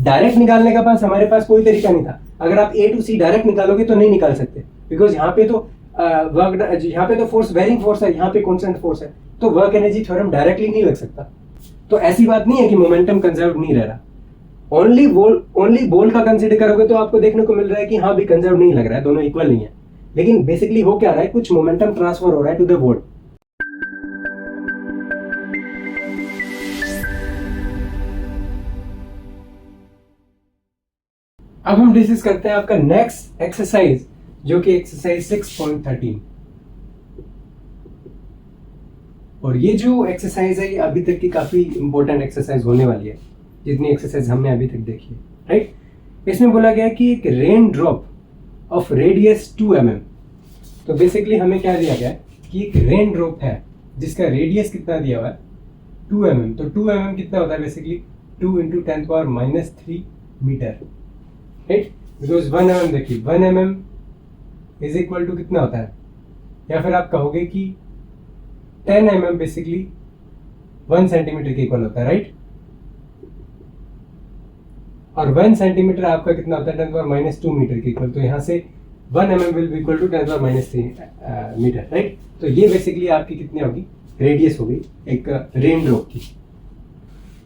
Direct निकालने का पास हमारे पास कोई तरीका नहीं था। अगर आप A to C डायरेक्ट निकालोगे तो नहीं निकाल सकते, बिकॉज यहाँ पे तो वर्क, यहाँ पे तो फोर्स वेरिंग फोर्स है, यहाँ पे कॉन्स्टेंट फोर्स है, तो वर्क एनर्जी थ्योरम डायरेक्टली नहीं लग सकता। तो ऐसी बात नहीं है कि मोमेंटम कंजर्व नहीं रह रहा। ओनली बॉल का कंसिडर करोगे तो आपको देखने को मिल रहा है कि हाँ भी कंजर्व नहीं लग रहा है, दोनों इक्वल नहीं है। लेकिन बेसिकली हो क्या रहा है, कुछ मोमेंटम ट्रांसफर हो रहा है टू द बॉल। अब हम डिस्कस करते हैं आपका नेक्स्ट एक्सरसाइज, जो कि एक्सरसाइज 6.13। और ये जो एक्सरसाइज है ये अभी तक की काफी इंपॉर्टेंट एक्सरसाइज होने वाली है, जितनी एक्सरसाइज हमने अभी तक देखी है, राइट। इसमें बोला गया कि एक rain drop of radius 2 mm। तो बेसिकली हमें क्या दिया गया है कि एक रेन ड्रॉप है जिसका रेडियस कितना दिया हुआ है 2 mm। तो 2 mm कितना होता है, basically 2 × 10⁻³ metre, right. Because 1 mm देखिए 1 mm इज इक्वल टू कितना होता है, या फिर आप कहोगे कि 10 mm बेसिकली 1 सेंटीमीटर के इक्वल होता है, राइट। और 1 सेंटीमीटर आपका कितना होता है 10⁻² मीटर के इक्वल। तो यहाँ से 1 mm will be equal to 10⁻³ metre, right. तो ये बेसिकली आपकी कितनी होगी, रेडियस होगी एक रेन ड्रॉप की।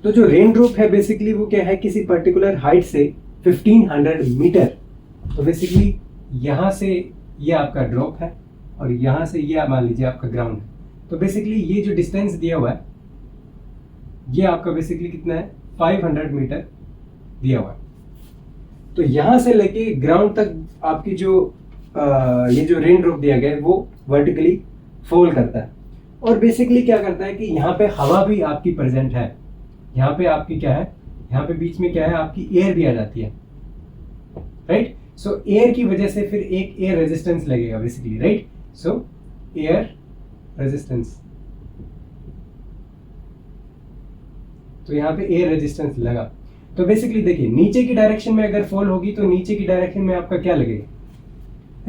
तो जो रेन ड्रॉप है बेसिकली वो क्या है, किसी पर्टिकुलर हाइट से 1500 मीटर। तो बेसिकली यहाँ से ये आपका ड्रॉप है और यहाँ से ये मान लीजिए आपका ग्राउंड है। तो बेसिकली ये जो डिस्टेंस दिया हुआ है ये आपका बेसिकली कितना है 500 मीटर दिया हुआ है। तो यहाँ से लेके ग्राउंड तक आपकी जो ये जो रेन ड्रॉप दिया गया है वो वर्टिकली फॉल करता है। और बेसिकली क्या करता है कि यहाँ पे हवा भी आपकी प्रेजेंट है, यहाँ पे आपकी क्या है, यहाँ पे बीच में क्या है आपकी एयर भी आ जाती है, राइट। सो एयर की वजह से फिर एक एयर रेजिस्टेंस लगेगा बेसिकली, राइट। सो एयर रेजिस्टेंस, तो यहाँ पे एयर रेजिस्टेंस लगा। तो बेसिकली देखिए नीचे की डायरेक्शन में अगर फॉल होगी तो नीचे की डायरेक्शन में आपका क्या लगेगा,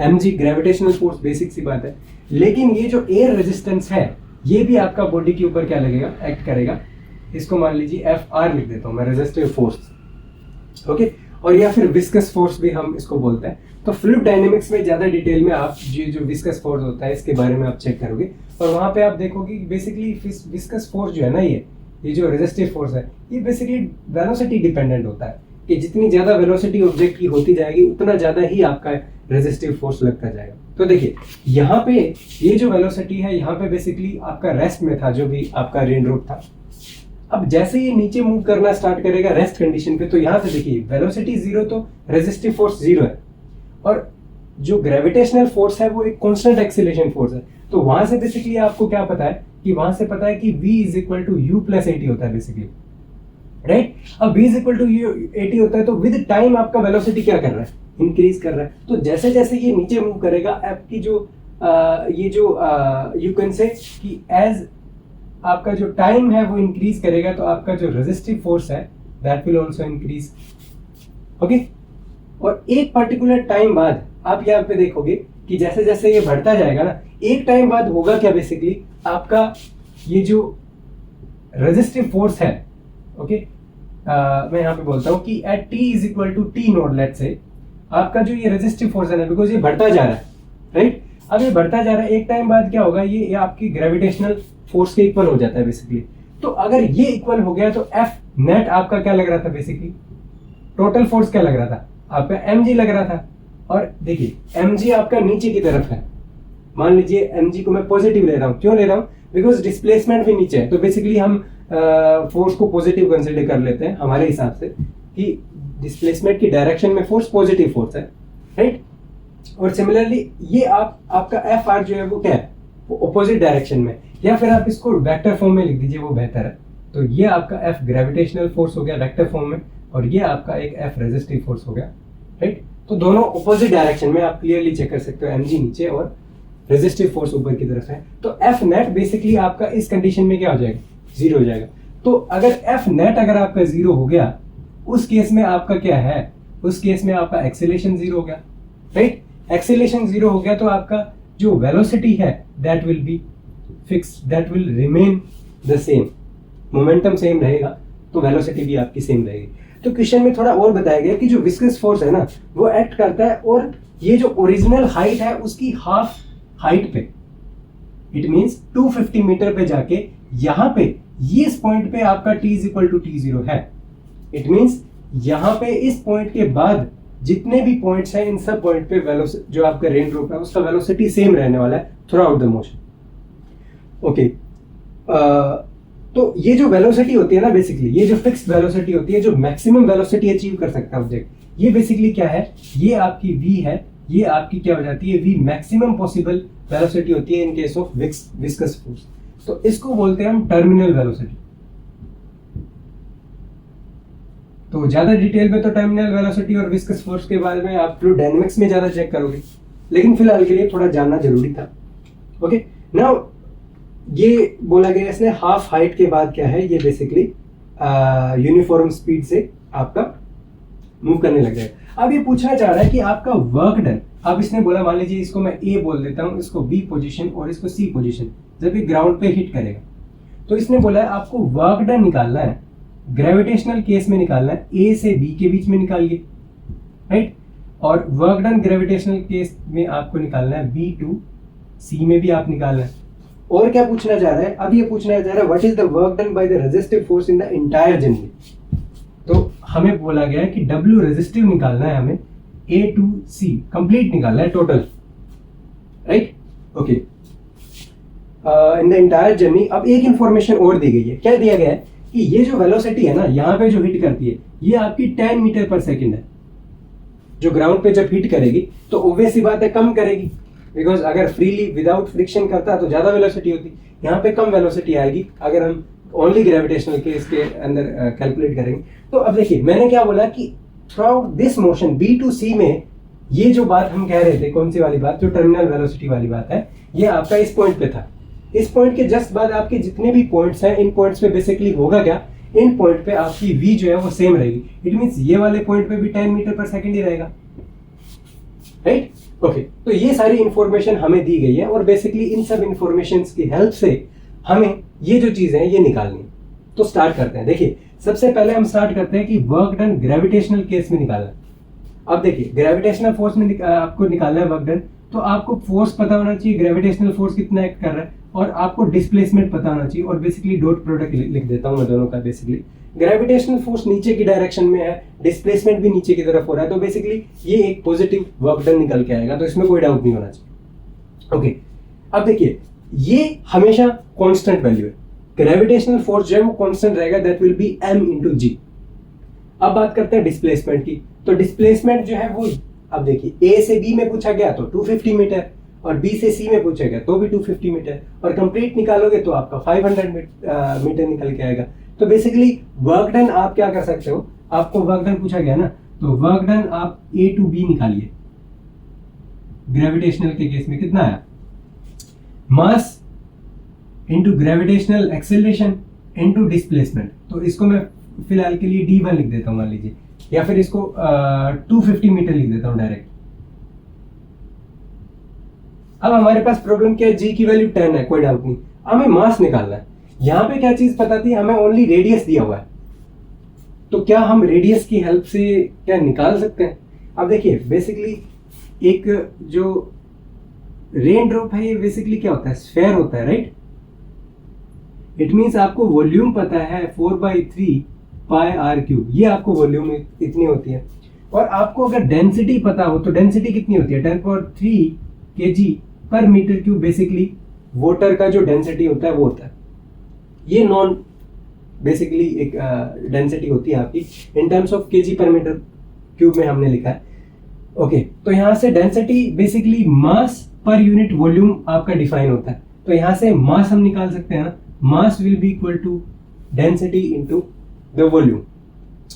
mg, ग्रेविटेशनल फोर्स, बेसिक सी बात है। लेकिन ये जो एयर रेजिस्टेंस है ये भी आपका बॉडी के ऊपर क्या लगेगा, एक्ट करेगा। इसको मान लीजिए Fr लिख देता हूँ मैं, रेजिस्टिव फोर्स, ओके। और या फिर विस्कस फोर्स भी हम इसको बोलते हैं। तो फ्लूइड डायनेमिक्स में ज्यादा डिटेल में आप ये जो विस्कस फोर्स होता है इसके बारे में आप चेक करोगे और वहां पे आप देखोगे बेसिकली विस्कस फोर्स जो है ना, ये जो रेजिस्टिव फोर्स है ये बेसिकली वेलोसिटी डिपेंडेंट होता है कि जितनी ज्यादा वेलोसिटी ऑब्जेक्ट की होती जाएगी उतना ज्यादा ही आपका रेजिस्टिव फोर्स लगता जाएगा। तो देखिए यहाँ पे ये जो वेलोसिटी है यहाँ पे बेसिकली आपका रेस्ट में था जो भी आपका रेन ड्रॉप था। अब जैसे ये नीचे मूव करना स्टार्ट करेगा रेस्ट कंडीशन पे, तो यहाँ से देखिए वेलोसिटी 0 तो रेजिस्टिव फोर्स 0 है और जो ग्रेविटेशनल फोर्स है वो एक कांस्टेंट एक्सीलरेशन फोर्स है। तो वहां से बेसिकली आपको क्या पता है कि वहां से पता है कि v = u + at होता है बेसिकली, राइट। अब v = at होता है तो विद टाइम आपका वेलोसिटी क्या कर रहा है, इंक्रीज कर रहा है। तो जैसे जैसे ये नीचे मूव करेगा आपकी जो ये जो यू कैन से कि एज आपका जो टाइम है वो इंक्रीज करेगा तो आपका जो रेजिस्टिव फोर्स है that will also increase, okay. और एक पर्टिकुलर टाइम बाद आप यहाँ पे देखोगे कि जैसे जैसे ये बढ़ता जाएगा ना, एक टाइम बाद होगा क्या, बेसिकली आपका ये जो रेजिस्टिव फोर्स है, ओके, मैं यहाँ पे बोलता हूँ कि eight t = t0 let's say आपका जो ये रेजिस्टिव फोर्स है ना, बिकॉज ये बढ़ता जा रहा है, राइट। अब ये बढ़ता जा रहा है, एक टाइम बाद क्या होगा, ये आपकी ग्रेविटेशनल फोर्स के इक्वल हो जाता है बेसिकली। तो अगर ये इक्वल हो गया तो F नेट आपका क्या लग रहा था, बेसिकली टोटल फोर्स क्या लग रहा था आपका mg लग रहा था। और देखिए mg आपका नीचे की तरफ है, मान लीजिए mg को मैं पॉजिटिव ले रहा हूँ। क्यों ले रहा हूँ, बिकॉज डिस्प्लेसमेंट भी नीचे है। तो बेसिकली हम फोर्स को पॉजिटिव कंसिडर कर लेते हैं हमारे हिसाब से कि डिस्प्लेसमेंट की डायरेक्शन में फोर्स पॉजिटिव फोर्स है, राइट। और सिमिलरली ये आपका Fr जो है वो क्या है, वो अपोजिट डायरेक्शन में, या फिर आप इसको वेक्टर फॉर्म में लिख दीजिए, वो बेहतर है। तो ये आपका F ग्रेविटेशनल फोर्स हो गया वेक्टर फॉर्म में और ये आपका एक F रेजिस्टिव फोर्स हो गया, राइट। तो दोनों अपोजिट डायरेक्शन में आप क्लियरली चेक कर सकते हो, mg नीचे और रेजिस्टिव फोर्स ऊपर की तरफ है। तो F नेट बेसिकली आपका इस कंडीशन में क्या हो जाएगा, 0 हो जाएगा। तो अगर F नेट अगर आपका 0 हो गया उस केस में आपका क्या है, उस केस में आपका एक्सेलरेशन 0 हो गया, राइट। एक्सेलरेशन 0 हो गया तो आपका जो वेलोसिटी है that will be fixed, that will remain the same. Momentum same रहेगा तो वेलोसिटी भी आपकी सेम रहेगी। तो क्वेश्चन में थोड़ा और बताया गया कि जो विस्कस फोर्स है ना वो एक्ट करता है और ये जो ओरिजिनल हाइट है उसकी हाफ हाइट पे, इट मींस 250 मीटर पे जाके यहाँ पे ये इस पॉइंट पे आपका t is equal to t0 है। इट मींस यहाँ पे इस पॉइंट के बाद जितने भी पॉइंट्स हैं इन सब पॉइंट पे वेलोसिटी जो आपका रेन ड्रॉप है उसका वेलोसिटी सेम रहने वाला है through out the motion. Okay, तो ये जो वेलोसिटी होती है ना, बेसिकली ये जो फिक्स्ड वेलोसिटी होती है, जो मैक्सिमम वेलोसिटी अचीव कर सकता है ऑब्जेक्ट, ये बेसिकली क्या है, ये आपकी v है, ये आपकी क्या हो जाती है, v मैक्सिमम पॉसिबल वेलोसिटी होती है in case of viscous force. तो इसको बोलते हैं हम टर्मिनल वेलोसिटी। तो ज्यादा डिटेल में तो टर्मिनल वेलोसिटी और विस्कस फोर्स के बारे में आप फ्लूइड डायनामिक्स में ज्यादा चेक करोगे, लेकिन फिलहाल के लिए थोड़ा जानना जरूरी था। ओके, नाउ ये बोला गया इसने हाफ हाइट के बाद क्या है, ये बेसिकली यूनिफॉर्म स्पीड से आपका मूव करने लग जाएगा। अब ये पूछना चाह रहा है कि आपका वर्क डन, अब इसने बोला मान लीजिए इसको मैं ए बोल देता हूं, इसको बी पोजीशन और इसको सी पोजीशन, जब ये ग्राउंड पे हिट करेगा तो इसने बोला है आपको वर्क डन निकालना है, ग्रेविटेशनल केस में निकालना है, ए से बी के बीच में निकालिए, राइट, और वर्क डन ग्रेविटेशनल केस में आपको निकालना है बी टू सी में भी आप निकालना है। और क्या पूछना चाह रहा है, अब ये पूछना चाह रहा है what is the work done by the resistive force in the entire journey. तो हमें बोला गया है कि W रेजिस्टिव निकालना है, हमें A to C कंप्लीट निकालना है, total, right. Okay, in the entire journey. अब एक इंफॉर्मेशन और दी गई है, क्या दिया गया है कि ये जो वेलोसिटी है ना यहाँ पे जो हिट करती है ये आपकी 10 मीटर पर सेकेंड है। जो ग्राउंड पे जब हिट करेगी तो ऑब्वियस सी बात है कम करेगी, बिकॉज अगर फ्रीली विदाउट फ्रिक्शन करता तो ज्यादा वेलोसिटी होती, यहाँ पे कम वेलोसिटी आएगी अगर हम ओनली ग्रेविटेशनल केस के अंदर कैलकुलेट करेंगे। तो अब देखिए मैंने क्या बोला कि throughout this motion B to C में ये जो बात हम कह रहे थे, कौन सी वाली बात, जो टर्मिनल वेलोसिटी वाली बात है, ये आपका इस पॉइंट पे था। इस पॉइंट के जस्ट बाद आपके जितने भी पॉइंट्स हैं, इन पॉइंट्स पे बेसिकली होगा क्या, इन पॉइंट पे आपकी v जो है वो सेम रहेगी। इट मींस ये वाले पॉइंट पे भी 10 मीटर पर सेकेंड ही रहेगा, राइट। ओके, तो ये सारी इंफॉर्मेशन हमें दी गई है और बेसिकली इन सब इंफॉर्मेशन की हेल्प से हमें ये जो चीजें हैं ये निकालनी है। तो स्टार्ट करते हैं। देखिए सबसे पहले हम स्टार्ट करते हैं कि वर्क डन ग्रेविटेशनल केस में निकालना। अब देखिए ग्रेविटेशनल फोर्स में आपको निकालना है वर्क डन, तो आपको फोर्स पता होना चाहिए, ग्रेविटेशनल फोर्स कितना एक्ट कर रहा है, और आपको डिस्प्लेसमेंट पता होना चाहिए। और बेसिकली डॉट प्रोडक्ट लिख देता हूं मैं दोनों का। बेसिकली ग्रेविटेशनल फोर्स नीचे की डायरेक्शन में है, डिस्प्लेसमेंट भी नीचे की तरफ हो रहा है, तो बेसिकली ये एक पॉजिटिव वर्क डन निकल के आएगा, तो इसमें कोई डाउट नहीं होना चाहिए। ओके, अब देखिए ये हमेशा कांस्टेंट वैल्यू है, ग्रेविटेशनल फोर्स जो है वो कांस्टेंट रहेगा, that will B m into g। अब बात करते हैं डिस्प्लेसमेंट की। तो डिस्प्लेसमेंट जो है वो, अब देखिए a से b में पूछा गया तो 250 मीटर, और b से c में पूछा गया तो भी 250 मीटर, और कंप्लीट निकालोगे तो आपका 500 मीटर निकल के आएगा। तो बेसिकली वर्क डन आप क्या कर सकते हो, आपको वर्क डन पूछा गया ना, तो वर्क डन आप a to b निकालिए। ग्रेविटेशनल के केस में कितना आया, mass into gravitational acceleration into displacement. तो इसको मैं फिलहाल के लिए d1 लिख देता हूं मान लीजिए, या फिर इसको 250 मीटर लिख देता हूं डायरेक्ट। अब हमारे पास प्रॉब्लम क्या है, g की वैल्यू 10 है, कोई डाउट नहीं, हमें मास निकालना है। यहाँ पे क्या चीज पता थी, हमें ओनली रेडियस दिया हुआ है, तो क्या हम रेडियस की हेल्प से क्या निकाल सकते हैं। अब देखिए बेसिकली एक जो रेन ड्रॉप है ये बेसिकली क्या होता है, स्फेयर होता है, राइट। इट मीन्स आपको वॉल्यूम पता है 4/3 पाई आर क्यूब, ये आपको वॉल्यूम इतनी होती है। और आपको अगर डेंसिटी पता हो तो डेंसिटी कितनी होती है, 10³ kg पर मीटर क्यूब। बेसिकली वाटर का जो डेंसिटी होता है वो होता है, ये नॉन बेसिकली एक डेंसिटी होती है आपकी इन टर्म्स ऑफ kg पर मीटर क्यूब में हमने लिखा है। ओके, तो यहाँ से density basically mass per unit volume आपका डिफाइन होता है। तो यहाँ से मास हम निकाल सकते हैं ना, mass will be equal to density into the volume.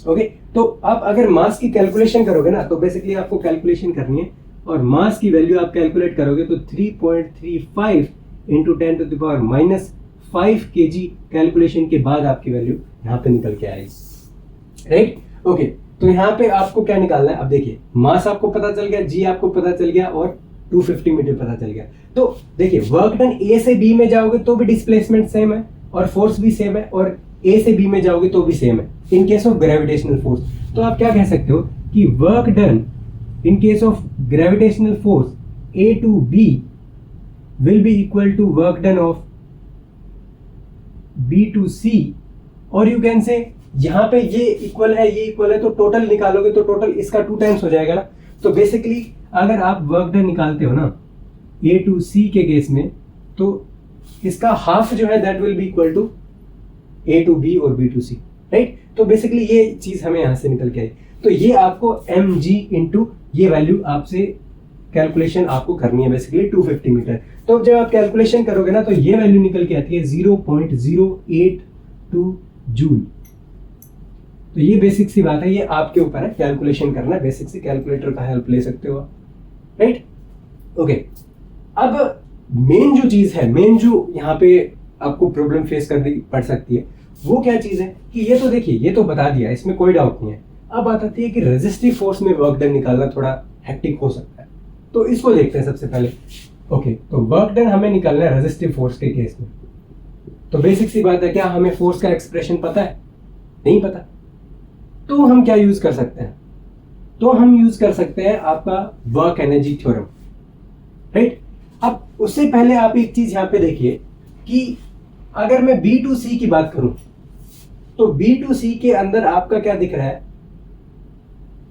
Okay, तो आप अगर मास की कैलकुलेशन करोगे ना, तो बेसिकली आपको कैलकुलेशन करनी है, और मास की वैल्यू आप कैलकुलेट करोगे तो 3.35 इंटू 10⁻⁻5 kg कैलकुलेशन के बाद आपकी वैल्यू यहाँ पे निकल के आएगी, राइट। ओके, तो यहाँ पे आपको क्या निकालना है, अब देखिए मास आपको पता चल गया, जी आपको पता चल गया, और 250 मीटर पता चल गया। तो देखिए वर्क डन ए से बी में जाओगे तो भी डिस्प्लेसमेंट सेम है और फोर्स भी सेम है, और ए से बी में जाओगे तो भी सेम है in case of gravitational force. तो आप क्या कह सकते हो कि work done in case of gravitational force A to B will be equal to work done of B to C, और यू कैन से यहां पे ये इक्वल है ये इक्वल है, तो टोटल निकालोगे तो टोटल इसका 2 टाइम्स हो जाएगा ना। तो बेसिकली अगर आप वर्क डन निकालते हो ना ए टू सी के केस में, तो इसका हाफ जो है that will be equal to A to B और बी टू सी, राइट। तो बेसिकली ये चीज हमें यहां से निकल के आई। तो ये आपको एम जी इंटू ये वैल्यू आपसे कैलकुलेशन आपको करनी है बेसिकली 250 मीटर। तो जब आप कैलकुलेशन करोगे ना तो ये वैल्यू निकल के आती है 0.082 जूल। तो ये बेसिक सी बात है, ये आपके ऊपर है कैलकुलेशन करना है, बेसिक सी कैलकुलेटर का हेल्प ले सकते हो आप, राइट। ओके, अब मेन जो चीज है, मेन जो यहाँ पे आपको प्रॉब्लम फेस करनी पड़ सकती है वो क्या चीज है कि ये तो देखिए ये तो बता दिया, इसमें कोई डाउट नहीं है। अब बात आती है कि रेजिस्टिव फोर्स में वर्क डन निकालना थोड़ा हेक्टिक हो सकता है, तो इसको देखते हैं सबसे पहले। ओके, तो वर्क डन हमें निकालना है रेजिस्टिव फोर्स के केस में। तो बेसिक सी बात है, क्या हमें फोर्स का एक्सप्रेशन पता है? नहीं पता। तो हम क्या यूज कर सकते हैं? तो हम यूज कर सकते हैं आपका वर्क एनर्जी थ्योरम, राइट। अब उससे पहले आप एक चीज यहां पे देखिए कि अगर मैं बी टू सी की बात करूं तो बी टू सी के अंदर आपका क्या दिख रहा है?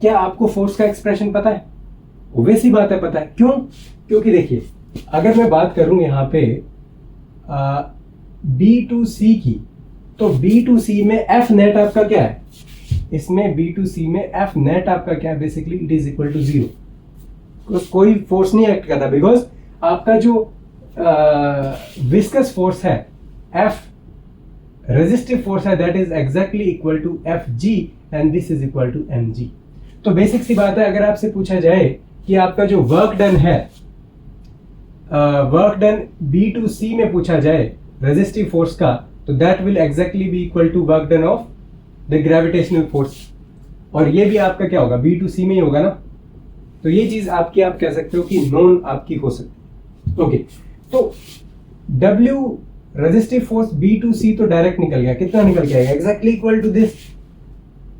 क्या आपको फोर्स का एक्सप्रेशन पता है? वैसी बात है, पता है। क्यों? क्योंकि देखिए अगर मैं बात करूं यहां पे बी टू सी की, तो बी टू सी में एफ नेट आपका क्या है? इसमें बी टू सी में एफ नेट आपका क्या है? Basically it is equal to 0। कोई फोर्स नहीं एक्ट करता, बिकॉज आपका जो विस्कस फोर्स है एफ, रेजिस्टिव फोर्स है, that is exactly equal to F G and this is equal to M G. तो बेसिक सी बात है, अगर आपसे पूछा जाए कि आपका जो वर्क डन है, work done B to C में पूछा जाए रेजिस्टिव फोर्स का, तो that will exactly be equal to work done of the gravitational force, और ये भी आपका क्या होगा? बी टू सी में ही होगा ना। तो ये चीज आपकी आप कह सकते हो कि नॉन आपकी हो सकती है। ओके, तो W resistive force B to C तो डायरेक्ट निकल गया, कितना निकल के आएगा? Exactly equal to this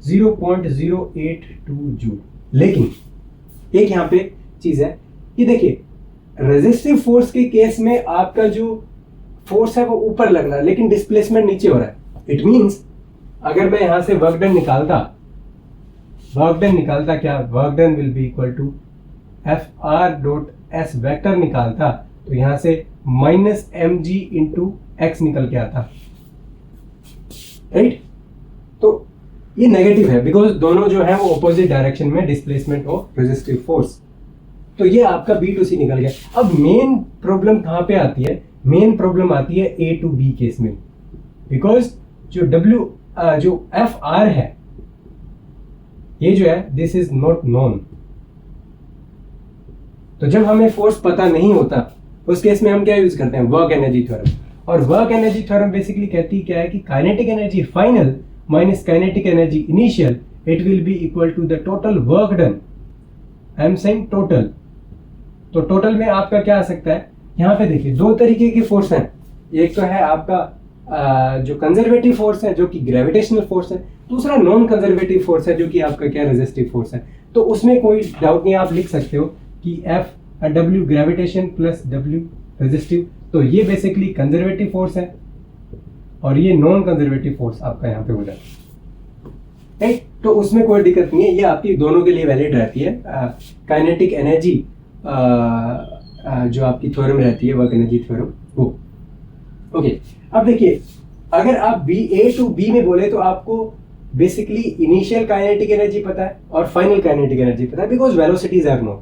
0.082 joule. लेकिन एक यहां पे चीज है कि देखिए रेजिस्टिव फोर्स के केस में आपका जो फोर्स है वो ऊपर लग रहा है लेकिन डिस्प्लेसमेंट नीचे हो रहा है। इट मींस अगर मैं यहां से वर्क डन निकालता क्या? Work done will be equal to F R dot S vector निकालता, तो यहां से minus M G into X निकल के आता, राइट। तो ये नेगेटिव है बिकॉज दोनों जो है वो ऑपोजिट डायरेक्शन में डिस्प्लेसमेंट ऑफ रेजिस्टिव फोर्स। तो ये आपका बी टू सी निकल गया। अब मेन प्रॉब्लम कहां पे आती है? मेन प्रॉब्लम आती है ए टू बी केस में, बिकॉज जो जो एफ आर है ये जो है दिस इज नॉट नोन। तो जब हमें फोर्स पता नहीं होता उस केस में हम क्या यूज करते हैं? Work energy theorem. और वर्क एनर्जी थ्योरम बेसिकली कहती क्या है कि kinetic energy final minus kinetic energy initial, it will be equal to the total work done. I am saying total. तो टोटल में आपका क्या आ सकता है? यहाँ पे देखिए दो तरीके के फोर्स हैं। एक तो है आपका जो कंजर्वेटिव फोर्स है जो कि ग्रेविटेशनल फोर्स है, दूसरा नॉन कंजर्वेटिव फोर्स है जो कि आपका क्या रेजिस्टिव फोर्स है। तो उसमें कोई डाउट नहीं, आप लिख सकते हो कि F W gravitation plus W resistive. तो ये बेसिकली कंजर्वेटिव फोर्स है और ये नॉन कंजर्वेटिव फोर्स आपका यहाँ पे हो जाता है, राइट। तो उसमें कोई दिक्कत नहीं है, ये आपकी दोनों के लिए वैलिड रहती है। काइनेटिक एनर्जी जो आपकी थ्योरम रहती है वर्क एनर्जी थ्योरम वो। ओके, अब देखिए अगर आप बी ए टू बी में बोले तो आपको बेसिकली इनिशियल काइनेटिक एनर्जी पता है और फाइनल काइनेटिक एनर्जी पता है, बिकॉज वेलोसिटीज आर नोन।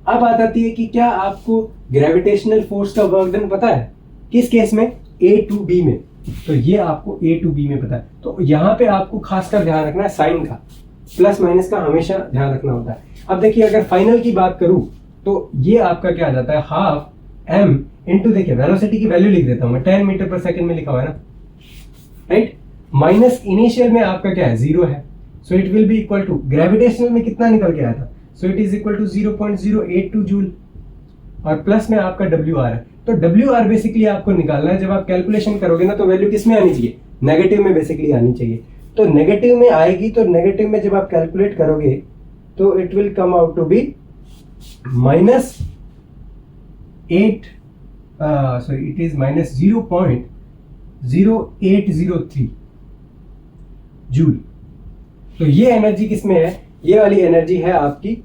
अब बात आती है कि क्या आपको ग्रेविटेशनल फोर्स का वर्क डन पता है? किस केस में? ए टू बी में। तो ये आपको ए टू बी में पता है। तो यहाँ पे आपको खासकर ध्यान रखना है साइन का, प्लस माइनस का हमेशा ध्यान रखना होता है। अब देखिए अगर फाइनल की बात करूं तो ये आपका क्या आ जाता है? हाफ एम इंटू, देखिए वेलोसिटी की वैल्यू लिख देता हूं मैं, 10 मीटर पर सेकंड में लिखा हुआ है ना, राइट। माइनस इनिशियल में आपका क्या है? 0 है। So it will be equal to, gravitational में कितना निकल के आया था? So it is equal to 0.082 joule, और प्लस में आपका डब्ल्यू आर है। तो डब्ल्यू आर बेसिकली आपको निकालना है। जब आप कैलकुलेशन करोगे ना तो वैल्यू किस में आनी चाहिए? नेगेटिव में बेसिकली आनी चाहिए। तो नेगेटिव में आएगी, तो नेगेटिव में जब आप कैलकुलेट करोगे तो it will come out to be -8 sorry it is -0.0803 joule. तो ये एनर्जी किसमें है? ये वाली एनर्जी है आपकी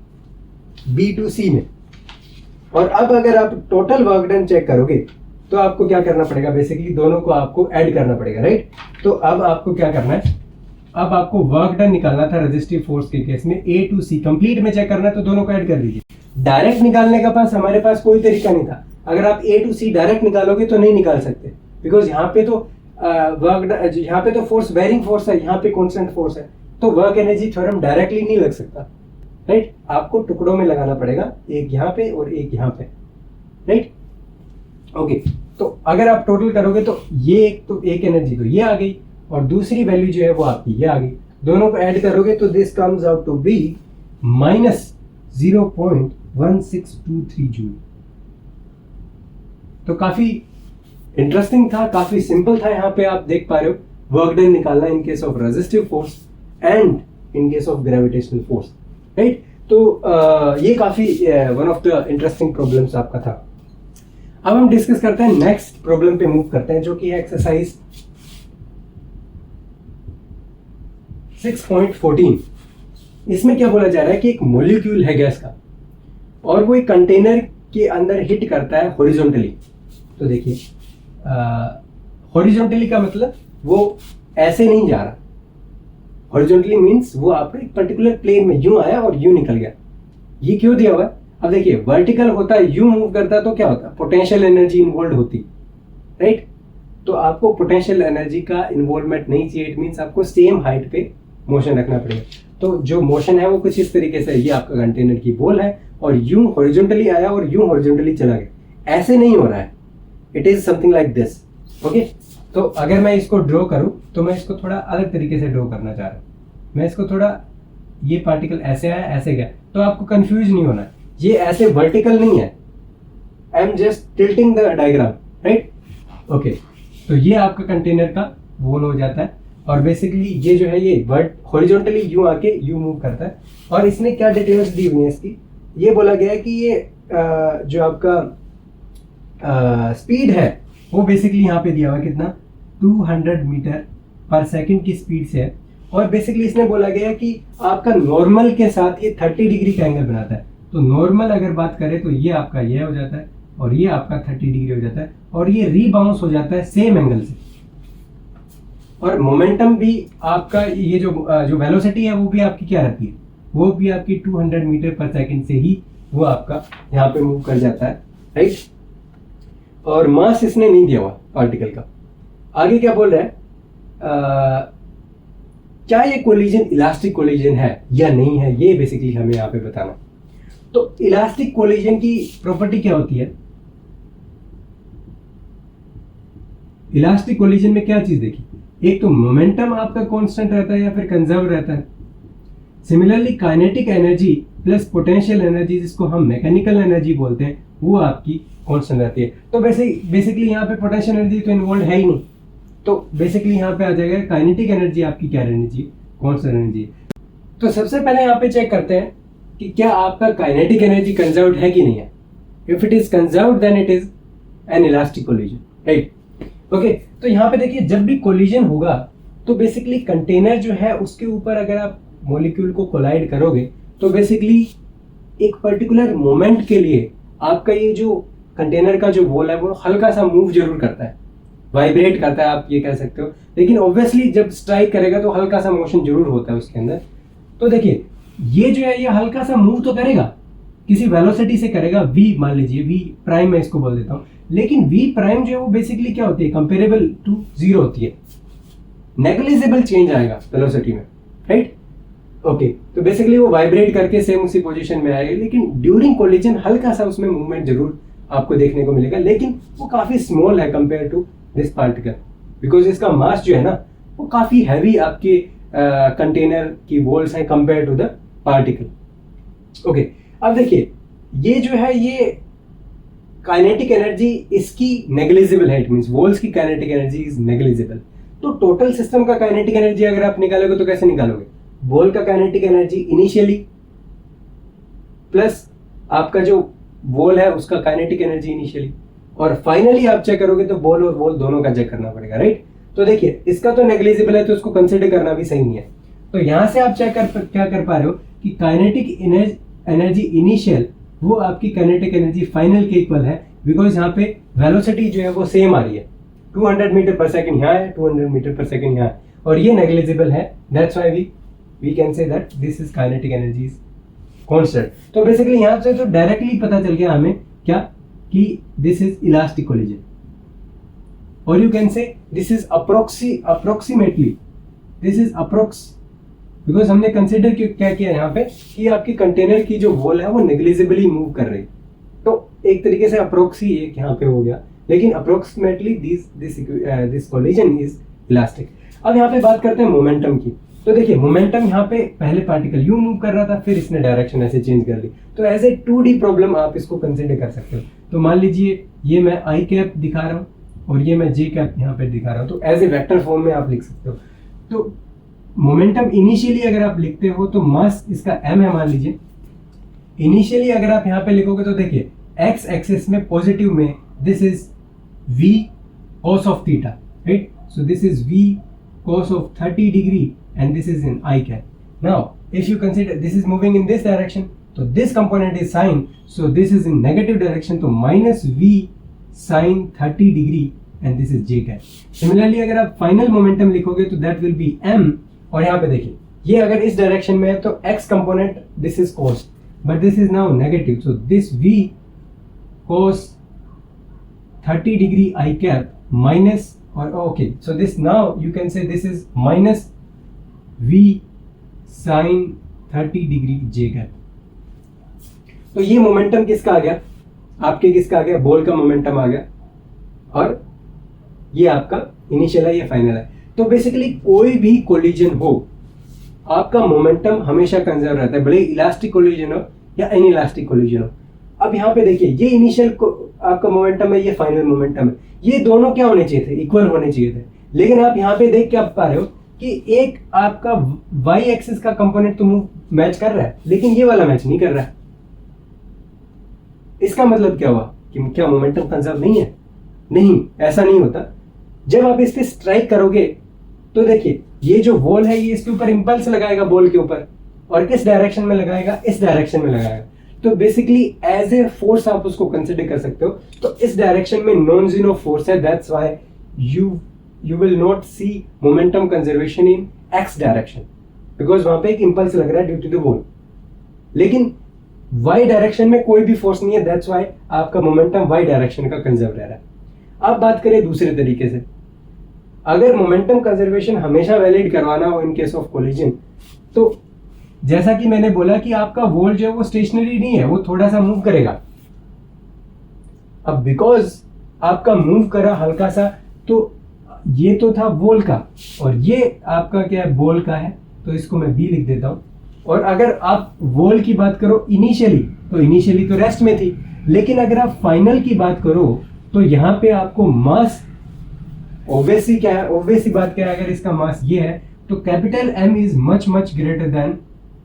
B2C में। और अब अगर आप टोटल वर्क डन चेक करोगे तो आपको क्या करना पड़ेगा? बेसिकली दोनों को आपको ऐड करना पड़ेगा, राइट? तो अब आपको क्या करना है? अब आपको वर्क डन निकालना था रेजिस्टिव फोर्स के केस में A to C, कंप्लीट में चेक करना है तो दोनों को ऐड कर दीजिए। डायरेक्ट निकालने का पास हमारे पास कोई तरीका नहीं था। अगर आप A to C डायरेक्ट निकालोगे तो नहीं निकाल सकते, बिकॉज यहाँ पे तो यहाँ पे तो फोर्स बेयरिंग फोर्स है, यहाँ पे कांस्टेंट फोर्स है, तो वर्क एनर्जी थ्योरम डायरेक्टली नहीं लग सकता, राइट? आपको टुकड़ों में लगाना पड़ेगा, एक यहाँ पे और एक यहाँ पे, राइट? ओके, तो अगर आप टोटल करोगे तो ये एक एनर्जी तो ये आ गई और दूसरी वैल्यू जो है वो आपकी ये आ गई। दोनों को ऐड करोगे तो this comes out to be -0.1623 joule. तो काफी इंटरेस्टिंग था, काफी सिंपल था। यहाँ पे आप देख पा रहे हो वर्क डन निकालना इन case of resistive force and in case of gravitational force, right? तो ये काफी one of the interesting problems आपका था। अब हम डिस्कस करते हैं, नेक्स्ट प्रॉब्लम पे मूव करते हैं, जो कि है एक्सरसाइज 6.14। इसमें क्या बोला जा रहा है कि एक मॉलिक्यूल है गैस का और वो एक कंटेनर के अंदर हिट करता है हॉरिजॉन्टली। तो देखिए हॉरिजॉन्टली का मतलब वो ऐसे नहीं जा रहा। हॉरिजॉन्टली मींस वो आपके एक पर्टिकुलर प्लेन में यूं आया और यूं निकल गया। ये क्यों दिया हुआ है? अब देखिए वर्टिकल होता है, यूं मूव करता तो क्या होता? पोटेंशियल एनर्जी इन्वॉल्व होती, राइट? तो आपको पोटेंशियल एनर्जी का इन्वॉल्वमेंट नहीं चाहिए। इट मींस आपको सेम हाइट पे मोशन रखना पड़ेगा। तो जो मोशन है वो कुछ इस तरीके से, ये आपका कंटेनर की बॉल है और यूं हॉरिजॉन्टली आया और यूं हॉरिजॉन्टली चला गया। ऐसे नहीं हो रहा है, it is something like this. Okay, तो अगर मैं इसको ड्रॉ करूं तो मैं इसको थोड़ा अलग तरीके से ड्रॉ करना चाह रहा हूं। मैं इसको थोड़ा, ये पार्टिकल ऐसे आया ऐसे गया, तो आपको कंफ्यूज नहीं होना है। ये ऐसे वर्टिकल नहीं है, I am just tilting the diagram, right? Okay, तो ये आपका कंटेनर का वॉल हो जाता है और बेसिकली ये जो है ये हॉरिजॉन्टली यूं आके यूं मूव करता है। और इसमें क्या डिटेल्स दी हुई है इसकी? ये बोला गया है कि ये जो आपका स्पीड है वो बेसिकली यहाँ पे दिया हुआ है कितना, 200 मीटर पर सेकंड की स्पीड से है। और बेसिकली इसने बोला गया है कि आपका नॉर्मल के साथ ये 30 डिग्री का एंगल बनाता है। तो नॉर्मल अगर बात करें तो ये आपका ये हो जाता है और ये आपका 30 डिग्री हो जाता है और ये रीबाउंस हो जाता है सेम एंगल से। और मोमेंटम भी आपका ये जो वेलोसिटी है वो भी आपकी क्या रहती है, वो भी आपकी 200 मीटर पर सेकंड से ही वो आपका यहाँ पे मूव कर जाता है, राइट? और मास इसने नहीं दिया हुआ पार्टिकल का। आगे क्या बोल रहा है, क्या ये कोलिजन इलास्टिक कोलिजन है या नहीं है, ये बेसिकली हमें यहाँ पे बताना। तो इलास्टिक कोलिजन की प्रॉपर्टी क्या होती है? इलास्टिक कोलिजन में क्या चीज देखी? एक तो मोमेंटम आपका कांस्टेंट रहता है या फिर कंजर्व रहता है। Similarly kinetic energy plus potential energy, जिसको हम मैकेनिकल एनर्जी बोलते हैं, वो आपकी कांस्टेंट रहती है। तो बेसिकली यहाँ पे पोटेंशियल एनर्जी तो इन्वॉल्व है ही नहीं, तो बेसिकली यहाँ पे आ जाएगा काइनेटिक एनर्जी आपकी क्या रहनी चाहिए, कांस्टेंट एनर्जी। तो सबसे पहले यहाँ पे चेक करते हैं कि क्या आपका काइनेटिक एनर्जी कंजर्व्ड है कि नहीं है। If it is conserved then it is an elastic collision, right? Okay, तो यहाँ पे देखिए जब भी कोलिजन होगा तो बेसिकली कंटेनर जो है उसके ऊपर अगर आप मॉलिक्यूल को कोलाइड करोगे तो बेसिकली एक पर्टिकुलर मोमेंट के लिए आपका ये जो कंटेनर का जो वॉल है वो हल्का सा मूव जरूर करता है, वाइब्रेट करता है, आप ये कह सकते हो। लेकिन ऑब्वियसली जब स्ट्राइक करेगा तो हल्का सा मोशन जरूर होता है उसके अंदर। तो देखिए ये जो है ये हल्का सा मूव तो करेगा, किसी वेलोसिटी से करेगा, v मान लीजिए, v प्राइम मैं इसको बोल देता हूँ। लेकिन v प्राइम जो है वो बेसिकली क्या होती है, कंपेरेबल टू 0 होती है, नेग्लिजिबल चेंज आएगा वेलोसिटी में, राइट? ओके, तो बेसिकली वो वाइब्रेट करके सेम उसी पोजीशन में आएगा, लेकिन ड्यूरिंग कोलिजन हल्का सा उसमें मूवमेंट जरूर आपको देखने को मिलेगा, लेकिन वो काफी स्मॉल है compare to this particle, because इसका मास जो है ना वो काफी हैवी आपके कंटेनर की वॉल्स है compare to the particle. Okay, अब देखिए ये जो है ये काइनेटिक एनर्जी इसकी नेग्लिजिबल है, इट मींस वॉल्स की काइनेटिक एनर्जी इज नेग्लिजिबल। तो टोटल सिस्टम का काइनेटिक एनर्जी अगर आप निकालोगे तो कैसे निकालोगे? बॉल का काइनेटिक एनर्जी इनिशियली प्लस आपका जो बॉल है उसका काइनेटिक एनर्जी इनिशियली, और फाइनली आप चेक करोगे तो बॉल और बॉल दोनों का चेक करना पड़ेगा, राइट? तो देखिए इसका तो नेग्लिजिबल है तो उसको कंसिडर करना भी सही नहीं है। तो यहां से आप चेक क्या कर पा रहे हो कि काइनेटिक एनर्जी इनिशियल वो आपकी काइनेटिक एनर्जी फाइनल के इक्वल है, बिकॉज यहाँ पे वेलोसिटी जो है वो सेम आ रही है, 200 मीटर पर सेकंड यहाँ है, 200 मीटर पर सेकंड यहाँ है, और ये नेग्लिजिबल है। That's why we can say that this is kinetic energy constant. तो बेसिकली यहाँ से तो डायरेक्टली पता चल गया हमें क्या कि दिस इज इलास्टिक कोलिजन, और you can say this is approximately this is approx, because हमने कंसिडर क्या किया यहाँ पे कि आपकी कंटेनर की जो वॉल है वो नेग्लिजिबली मूव कर रही, तो एक तरीके से अप्रोक्सी एक यहाँ पे हो गया, लेकिन approximately this collision is elastic. अब यहाँ पे बात करते हैं मोमेंटम की। तो देखिए मोमेंटम यहाँ पे पहले पार्टिकल यू मूव कर रहा था, फिर इसने डायरेक्शन ऐसे चेंज कर ली, तो एज ए 2D प्रॉब्लम आप इसको कंसिडर कर सकते हो। तो मान लीजिए ये मैं आई कैप दिखा रहा हूँ और ये मैं जे कैप यहाँ पे दिखा रहा हूँ, तो एज ए वेक्टर फॉर्म में आप लिख सकते हो। तो मोमेंटम इनिशियली अगर आप लिखते हो तो मास इसका m है मान लीजिए। इनिशियली अगर आप यहाँ पे लिखोगे तो देखिए x एक्सिस में पॉजिटिव में this is v cos of theta, right? So this is v cos of 30 degree and this is in I cap. Now if you consider this is moving in this direction, so this component is sine, so this is in negative direction, तो minus v sin 30 degree and this is j cap. Similarly अगर आप final momentum लिखोगे तो that will be m, और यहाँ पे देखिए ये अगर इस डायरेक्शन में है तो x component this is cos, but this is now negative, so this v cos 30 degree I cap minus, or okay, so this now you can say this is minus v sin 30 degree j cap। तो ये momentum किसका आ गया? आपके किसका आ गया? Ball का momentum आ गया, और ये आपका इनिशियल है, ये फाइनल है। तो बेसिकली कोई भी कोलिजन हो आपका मोमेंटम हमेशा कंजर्व रहता है, भले इलास्टिक कोलिजन हो या इनइलास्टिक कोलिजन हो। अब यहाँ पे देखिए ये इनिशियल आपका मोमेंटम है, ये फाइनल मोमेंटम है, ये दोनों क्या होने चाहिए थे? इक्वल होने चाहिए थे। लेकिन आप यहाँ पे देख क्या पा रहे हो कि एक आपका y एक्सिस का कंपोनेंट तो मैच कर रहा है, लेकिन ये वाला मैच नहीं कर रहा है। इसका मतलब क्या हुआ कि क्या मोमेंटम कंजर्व नहीं है? नहीं, ऐसा नहीं होता। जब आप इस पे स्ट्राइक करोगे तो देखिए ये जो बॉल है ये इसके ऊपर इंपल्स लगाएगा बॉल के ऊपर, और किस डायरेक्शन में लगाएगा? इस डायरेक्शन में लगाएगा। तो बेसिकली एज ए फोर्स आप उसको कंसिडर कर सकते हो। तो इस डायरेक्शन में नॉन जीरो फोर्स है, that's why you will not see momentum conservation in X direction, because वहां पे एक इंपल्स लग रहा है ड्यू टू द बॉल। लेकिन वाई डायरेक्शन में कोई भी फोर्स नहीं है, दैट्स व्हाई आपका मोमेंटम वाई डायरेक्शन का कंजर्व रह रहा है। अब बात करें दूसरे तरीके से, अगर मोमेंटम कंजर्वेशन हमेशा वैलिड करवाना हो इन केस ऑफ कोलिजन, तो जैसा कि मैंने बोला कि आपका वॉल जो है वो स्टेशनरी नहीं है, वो थोड़ा सा मूव करेगा। अब बिकॉज आपका मूव करा हल्का सा, तो ये तो था वॉल का और ये आपका क्या है? बॉल का है, तो इसको मैं बी लिख देता हूं। और अगर आप वॉल की बात करो इनिशियली, तो इनिशियली तो रेस्ट में थी, लेकिन अगर आप फाइनल की बात करो तो यहाँ पे आपको मास ऑब्वियसली क्या है? ऑब्वियसली बात क्या है? अगर इसका मास ये है तो capital M is much much greater than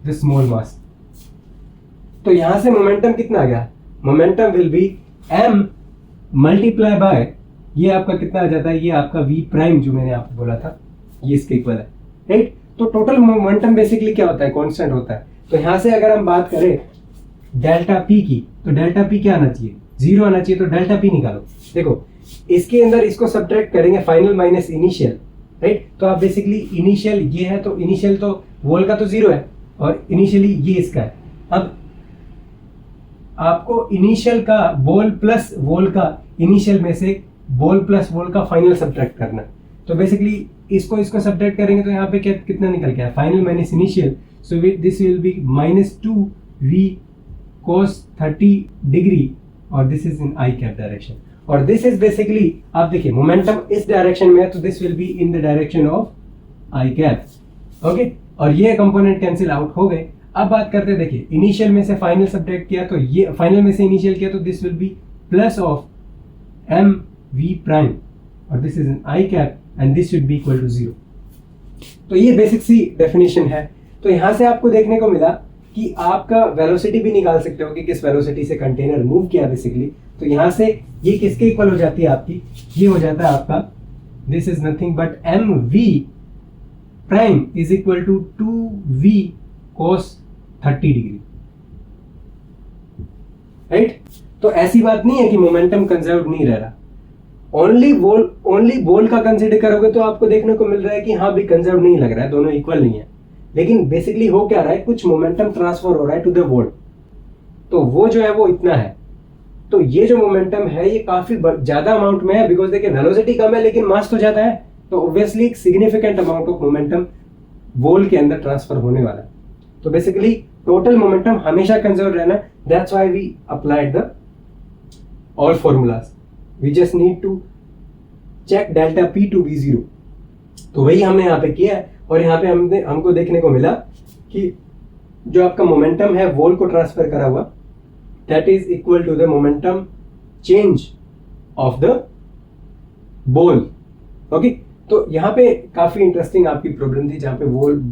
the small mass. तो यहां से मोमेंटम कितना आ गया? Momentum will be m multiply by ये आपका कितना आ जाता है? ये आपका v प्राइम जो मैंने आपको बोला था, ये इसके इक्वल है, राइट? तो टोटल मोमेंटम बेसिकली क्या होता है? कांस्टेंट होता है। तो यहां से अगर हम बात करें डेल्टा p की, तो डेल्टा p क्या आना चाहिए? 0 आना चाहिए। तो डेल्टा p निकालो। देखो इसके अंदर इसको सब्ट्रैक्ट करेंगे, फाइनल माइनस इनिशियल, राइट? तो आप बेसिकली इनिशियल ये है, तो इनिशियल तो वॉल का तो 0 है और इनिशियली ये इसका है। अब आपको इनिशियल का बॉल प्लस वॉल का इनिशियल में से बॉल प्लस वॉल का फाइनल सब्ट्रैक्ट करना। तो बेसिकली इसको सब्ट्रैक्ट करेंगे तो यहाँ पे कितना निकल गया? Final minus initial, so this will be -2v cos 30 डिग्री, और this is in i cap direction. और दिस इज बेसिकली आप देखिए मोमेंटम इस डायरेक्शन में है, तो this will be in the direction of i cap, okay? और ये कंपोनेंट कैंसिल आउट हो गए। अब बात करते हैं, देखिए इनिशियल में से फाइनल सब्ट्रैक्ट किया, तो ये फाइनल में से इनिशियल किया, तो this will be plus of m v prime, और this is in i cap and this should be equal to 0। तो ये बेसिक सी डेफिनेशन है। तो यहाँ से आपको देखने को मिला कि आपका वेलोसिटी भी निकाल सकते हो कि किस वेलोसिटी से कंटेनर मूव किया बेसिकली। तो यहाँ से ये किसके इक्वल हो जाती है आपकी, ये हो जाता है आपका, this is nothing but mv prime is equal to 2v cos 30 degree, right. तो ऐसी बात नहीं है कि मोमेंटम कंजर्व नहीं रह रहा, ओनली बॉल का कंसिडर करोगे तो आपको देखने को मिल रहा है कि हाँ भी कंजर्व नहीं लग रहा है, दोनों इक्वल नहीं है। लेकिन बेसिकली हो क्या रहा है, कुछ मोमेंटम ट्रांसफर हो रहा है टू द बॉल, तो वो जो है वो इतना है। तो ये जो मोमेंटम है ये काफी ज्यादा अमाउंट में है, बिकॉज देखिए वेलोसिटी कम है लेकिन मास तो ज्यादा है, तो ऑब्वियसली एक significant amount of momentum ball के अंदर ट्रांसफर होने वाला है। तो बेसिकली टोटल मोमेंटम हमेशा कंजर्व रहना, that's why we applied the all formulas, we just need to check delta P to be 0। तो वही हमने यहाँ पे किया है, और यहाँ पे हमको देखने को मिला कि जो आपका मोमेंटम है वॉल को ट्रांसफर करा हुआ, that is equal to the momentum change of the ball. Okay, तो यहाँ पे काफी इंटरेस्टिंग आपकी प्रॉब्लम थी जहाँ पे वॉल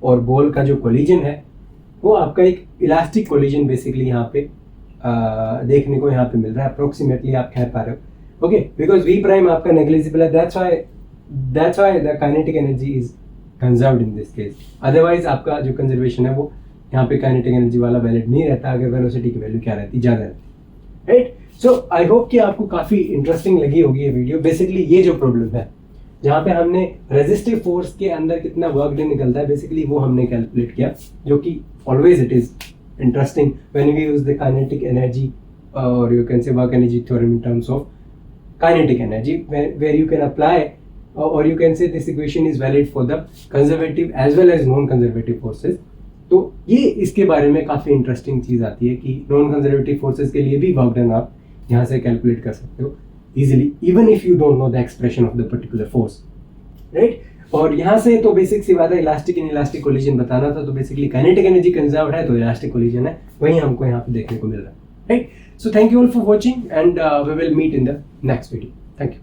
और बॉल का जो कोलिजन है वो आपका एक इलास्टिक कोलिजन बेसिकली यहाँ पे देखने को यहाँ पे मिल रहा है, अप्रोक्सीमेटली आप कह पा रहे हो। ओके, बिकॉज वी प्राइम आपका नेग्लिजिबल है, that's why the kinetic energy is conserved in this case. Otherwise आपका जो कंजर्वेशन है वो यहाँ पे काइनेटिक एनर्जी वाला वैलिड नहीं रहता अगर वेलोसिटी की वैल्यू क्या रहती, ज्यादा रहती, राइट। सो आई होप कि आपको काफी इंटरेस्टिंग लगी होगी ये वीडियो। बेसिकली ये जो प्रॉब्लम है जहाँ पे हमने रेजिस्टिव फोर्स के अंदर कितना वर्क डन निकलता है बेसिकली वो हमने कैलकुलेट किया, जो कि always it is interesting when we use the kinetic energy or you can say work energy theorem in terms of kinetic energy where you can apply or you can say this equation is valid for the conservative as well as non-conservative forces। तो ये इसके बारे में काफ़ी interesting चीज़ आती है कि non conservative forces के लिए भी वर्क डन आप यहाँ से कैलकुलेट कर सकते हो easily, even if you don't know the expression of the particular force, right. और यहाँ से तो बेसिक सी बात है, इलास्टिक इन इलास्टिक कोलिजन बताना था, तो बेसिकली काइनेटिक एनर्जी कंजर्व्ड है तो इलास्टिक कोलिजन है, वही हमको यहाँ पे देखने को मिल रहा है, right. So thank you all for watching and we will meet in the next video. Thank you.